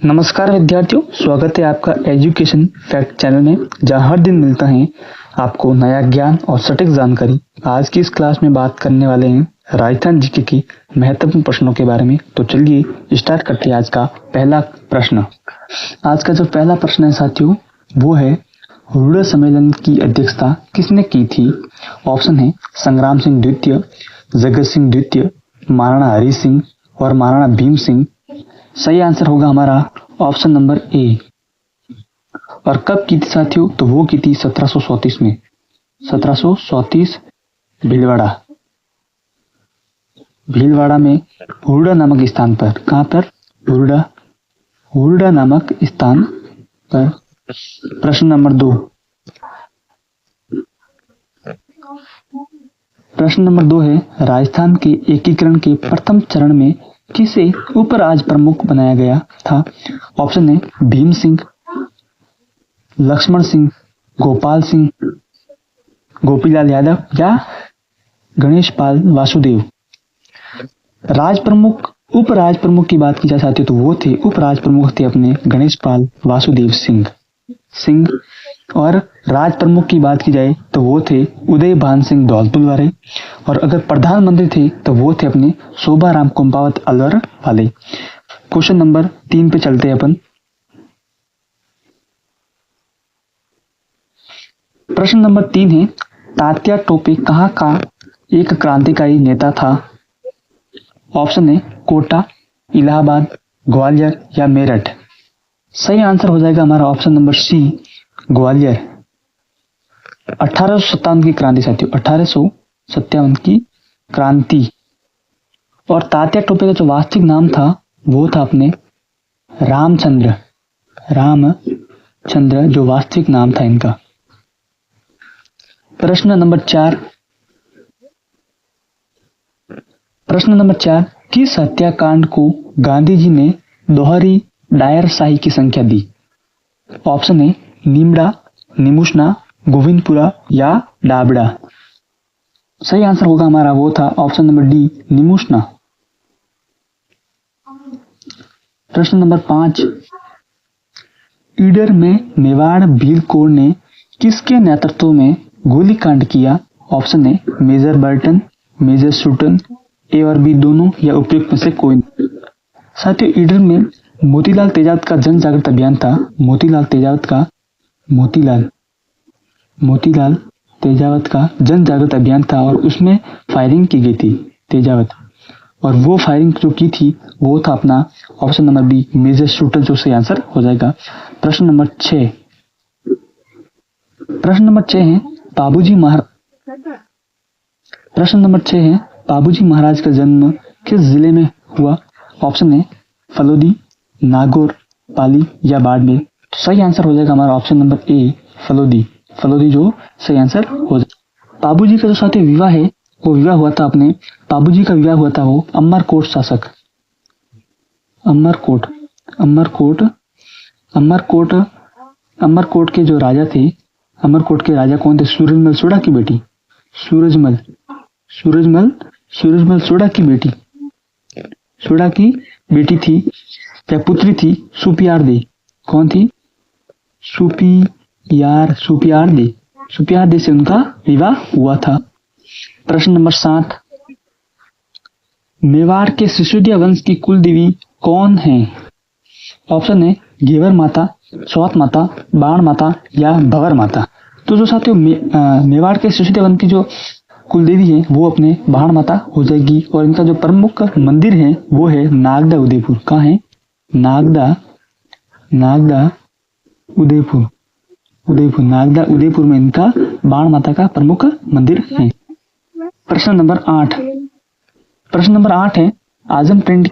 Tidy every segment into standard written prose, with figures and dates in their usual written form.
नमस्कार विद्यार्थियों, स्वागत है आपका एजुकेशन फैक्ट चैनल में, जहां हर दिन मिलता है आपको नया ज्ञान और सटीक जानकारी। आज की इस क्लास में बात करने वाले हैं राजस्थान जीके के महत्वपूर्ण प्रश्नों के बारे में। तो चलिए स्टार्ट करते हैं आज का पहला प्रश्न। आज का जो पहला प्रश्न है साथियों, वो है हुडा सम्मेलन की अध्यक्षता किसने की थी? ऑप्शन है संग्राम सिंह द्वितीय, जगत सिंह द्वितीय, महाराणा हरि सिंह और महाराणा भीम सिंह। सही आंसर होगा हमारा ऑप्शन नंबर ए। और कब की थी साथियों? तो वो की थी 1734 में। 1734 भीलवाड़ा में हुडा नामक स्थान पर। कहां पर? हुडा नामक स्थान पर। प्रश्न नंबर 2। प्रश्न नंबर 2 है राजस्थान के एकीकरण के प्रथम चरण में किसे उपराज प्रमुख बनाया गया था? ऑप्शन है भीम सिंह, लक्ष्मण सिंह, गोपाल सिंह, गोपीलाल यादव या गणेश पाल वासुदेव। राज प्रमुख, उपराज प्रमुख की बात की जा सकती है तो वो थे, उपराज प्रमुख थे अपने गणेश पाल वासुदेव सिंह। और राज प्रमुख की बात की जाए तो वो थे उदय भान सिंह दौलतपुर वाले। और अगर प्रधानमंत्री थे तो वो थे अपने शोभाराम कुंपावत अलवर वाले। क्वेश्चन नंबर 3 पे चलते हैं अपन। प्रश्न नंबर 3 है तात्या टोपे कहाँ का एक क्रांतिकारी नेता था? ऑप्शन है कोटा, इलाहाबाद, ग्वालियर या मेरठ। सही आंसर हो जाएगा हमारा ऑप्शन नंबर सी, ग्वालियर। 1857 की क्रांति साथियों, 1857 की क्रांति। और तात्या टोपे का जो वास्तविक नाम था वो था अपने रामचंद्र, जो वास्तविक नाम था इनका। प्रश्न नंबर 4। किस हत्याकांड को गांधी जी ने दोहरी डायरशाही की संख्या दी? ऑप्शन है नीमड़ा, निमुषना, गोविंदपुरा या डाबड़ा। सही आंसर होगा हमारा वो था ऑप्शन नंबर डी, निमुषना। प्रश्न नंबर 5। ईडर में मेवाड़ भीलकोर ने किसके नेतृत्व में गोलीकांड किया? ऑप्शन है मेजर बर्टन, मेजर सुटन, ए और बी दोनों या उपयुक्त में से कोई नहीं। साथियों ईडर में मोतीलाल तेजावत का जन जागृत अभियान था। मोतीलाल तेजावत का जन जागृत अभियान था और उसमें फायरिंग की गई थी तेजावत। और वो फायरिंग जो की थी वो था अपना option number B, major shooter, जो सही आंसर हो जाएगा। प्रश्न नंबर 6। प्रश्न नंबर 6 है बाबूजी महाराज का जन्म किस जिले में हुआ? ऑप्शन है फलोदी, नागौर, पाली या बाड़मेर। तो सही आंसर हो जाएगा हमारा ऑप्शन नंबर ए, फलोदी जो सही आंसर हो जाएगा। बाबूजी का जो साथी विवाह है वो विवाह हुआ था अपने, बाबूजी का विवाह हुआ था वो अमरकोट शासक, अमरकोट के जो राजा थे, अमरकोट के राजा कौन थे? सूरजमल सोढ़ा की बेटी, सूरजमल सोढ़ा की बेटी थी या पुत्री थी सुपियार दे। कौन थी? सुपियार दे से उनका विवाह हुआ था। प्रश्न नंबर 7। मेवाड़ के सिसोदिया वंश की कुल देवी कौन है? ऑप्शन है घेवर माता, स्वात माता, बाण माता या भवर माता। तो जो साथियों मेवाड़ के सिसोदिया वंश की जो कुल देवी है वो अपने बाण माता हो जाएगी। और इनका जो प्रमुख मंदिर है वो है नागदा उदयपुर। कहाँ है? नागदा उदयपुर में इनका बाण माता का प्रमुख मंदिर है। प्रश्न नंबर 8 है आजम प्रिंट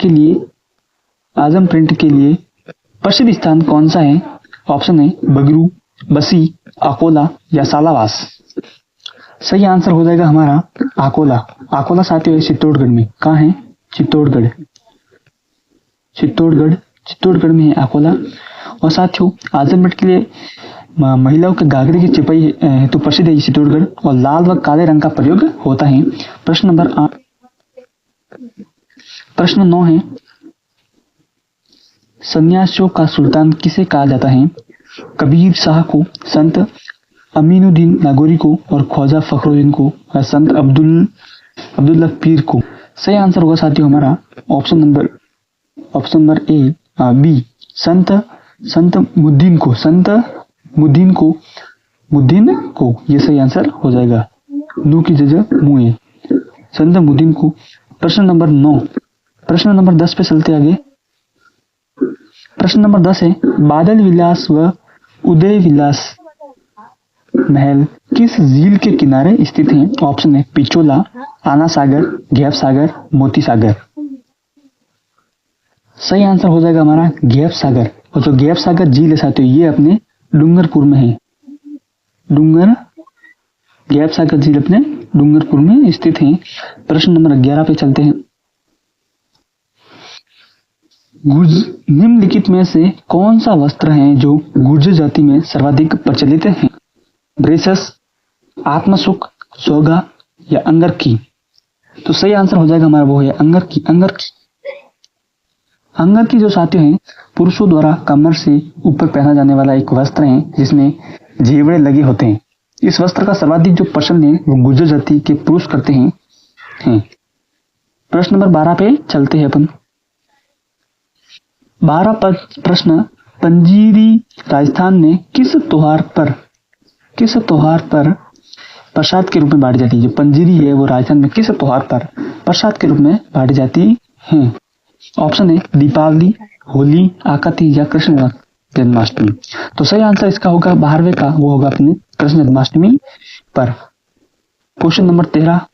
के लिए प्रसिद्ध स्थान कौन सा है? ऑप्शन है बगरू, बसी, अकोला या सालावास। सही आंसर हो जाएगा हमारा अकोला साथियों चित्तौड़गढ़ में। कहाँ है? चित्तौड़गढ़ में है अकोला। और साथियों आजम प्रिंट के लिए महिलाओं के घाघरे की चिपाई तो प्रसिद्ध है चित्तौड़गढ़ और लाल व काले रंग का प्रयोग होता है। प्रश्न नंबर 8। प्रश्न 9 है सन्यासियों का सुल्तान किसे कहा जाता है? कबीर शाह को, संत अमीनुद्दीन नागौरी को और ख्वाजा फखरुद्दीन को और संत अब्दुल्ला पीर को। सही आंसर होगा साथियों हमारा ऑप्शन नंबर ए बी, संत मुद्दीन को ये सही आंसर हो जाएगा। नू की जगह मुए, संत मुद्दीन को। प्रश्न नंबर 9। प्रश्न नंबर 10 पे चलते आगे। प्रश्न नंबर 10 है, बादल विलास व उदय विलास महल किस झील के किनारे स्थित हैं? ऑप्शन है पिचोला, आना सागर, गैप सागर, मोती सागर। सही आंसर हो जाएगा हमारा गैप सागर। और जो गैप सागर झील है साथियों ये अपने डूंगरपुर में है। गैप सागर झील अपने डूंगरपुर में स्थित है। प्रश्न नंबर 11 पे चलते हैं। निम्नलिखित में से कौन सा वस्त्र है जो गुर्जर जाति में सर्वाधिक प्रचलित है? ब्रेसस, आत्मसुख, सोगा या अंगरखी। तो सही आंसर हो जाएगा हमारा वो है अंगरखी। अंगरखी जो साथियों हैं पुरुषों द्वारा कमर से ऊपर पहना जाने वाला एक वस्त्र है जिसमें जेवड़े लगे होते हैं। इस वस्त्र का सर्वाधिक जो प्रचलन है वो गुर्जर जाति के पुरुष करते हैं। प्रश्न नंबर 12 पे चलते हैं अपन। 12 प्रश्न, पंजीरी राजस्थान में किस त्योहार पर प्रसाद के रूप में बांटी जाती है? जो पंजीरी है वो राजस्थान में किस त्योहार पर प्रसाद के रूप में बांटी जाती है? ऑप्शन है दीपावली, होली, आकाती या कृष्ण जन्माष्टमी। तो सही आंसर इसका होगा 12वें का, वो होगा अपने कृष्ण जन्माष्टमी पर। क्वेश्चन नंबर 13,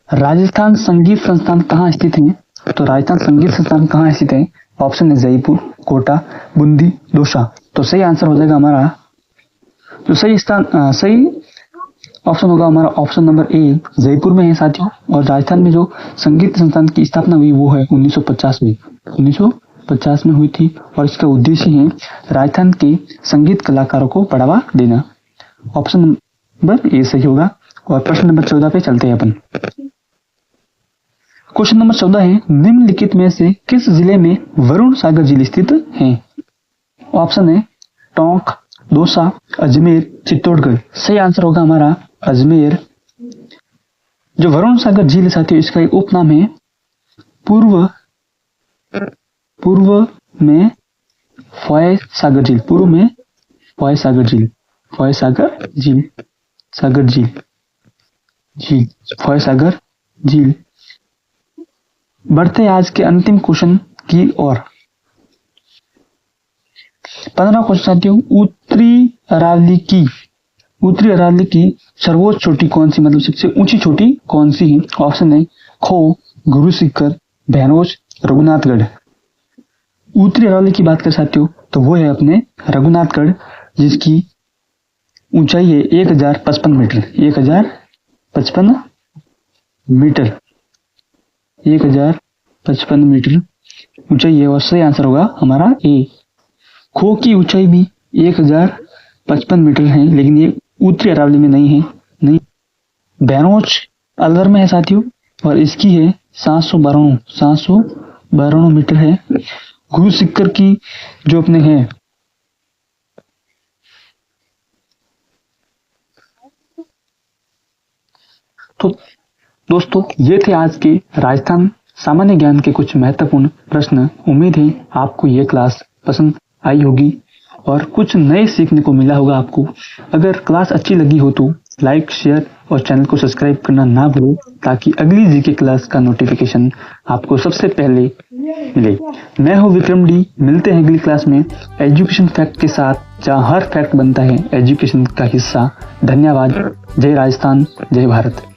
राजस्थान संगीत संस्थान कहाँ स्थित है? तो राजस्थान संगीत संस्थान कहाँ स्थित है? ऑप्शन है जयपुर, कोटा, बूंदी, दौसा। तो सही आंसर हो जाएगा हमारा जो सही ऑप्शन होगा हमारा ऑप्शन नंबर ए, जयपुर में है साथियों। और राजस्थान में जो संगीत संस्थान की स्थापना हुई वो है 1950 में हुई थी। और इसका उद्देश्य है राजस्थान के संगीत कलाकारों को बढ़ावा देना। ऑप्शन नंबर ए सही होगा। और प्रश्न नंबर 14 पे चलते हैं अपन। क्वेश्चन नंबर 14 है, निम्नलिखित में से किस जिले में वरुण सागर झील स्थित है? ऑप्शन है टोंक, दौसा, अजमेर, चित्तौड़गढ़। सही आंसर होगा हमारा अजमेर। जो वरुण सागर झील साथियों इसका एक उपनाम है पूर्व में फॉय सागर झील। पूर्व में फॉय सागर झील, फॉय सागर झील। बढ़ते आज के अंतिम क्वेश्चन की ओर। 15 क्वेश्चन साथियों, उत्तरी अरावली की सर्वोच्च चोटी कौन सी, मतलब सबसे ऊंची चोटी कौन सी है? ऑप्शन है खो, गुरु शिखर, भैरोज, रघुनाथगढ़। उत्तरी अरावली की बात कर साथियों तो वो है अपने रघुनाथगढ़, जिसकी ऊंचाई है 1055 मीटर। 1055 मीटर ऊंचाई है। और सही आंसर होगा हमारा ए। खो की ऊंचाई भी 1055 मीटर है, लेकिन ये उत्तरी अरावली में नहीं है। भैरोज अलवर में है साथियों और इसकी है 792 मीटर है। गुरु शिखर की जो अपने है तो दोस्तों ये थे आज के राजस्थान सामान्य ज्ञान के कुछ महत्वपूर्ण प्रश्न। उम्मीद है आपको ये क्लास पसंद आई होगी और कुछ नए सीखने को मिला होगा आपको। अगर क्लास अच्छी लगी हो तो लाइक, शेयर और चैनल को सब्सक्राइब करना ना भूलो, ताकि अगली जीके क्लास का नोटिफिकेशन आपको सबसे पहले मिले। मैं हूँ विक्रम डी। मिलते हैं अगली क्लास में एजुकेशन फैक्ट के साथ, जहाँ हर फैक्ट बनता है एजुकेशन का हिस्सा। धन्यवाद। जय राजस्थान, जय भारत।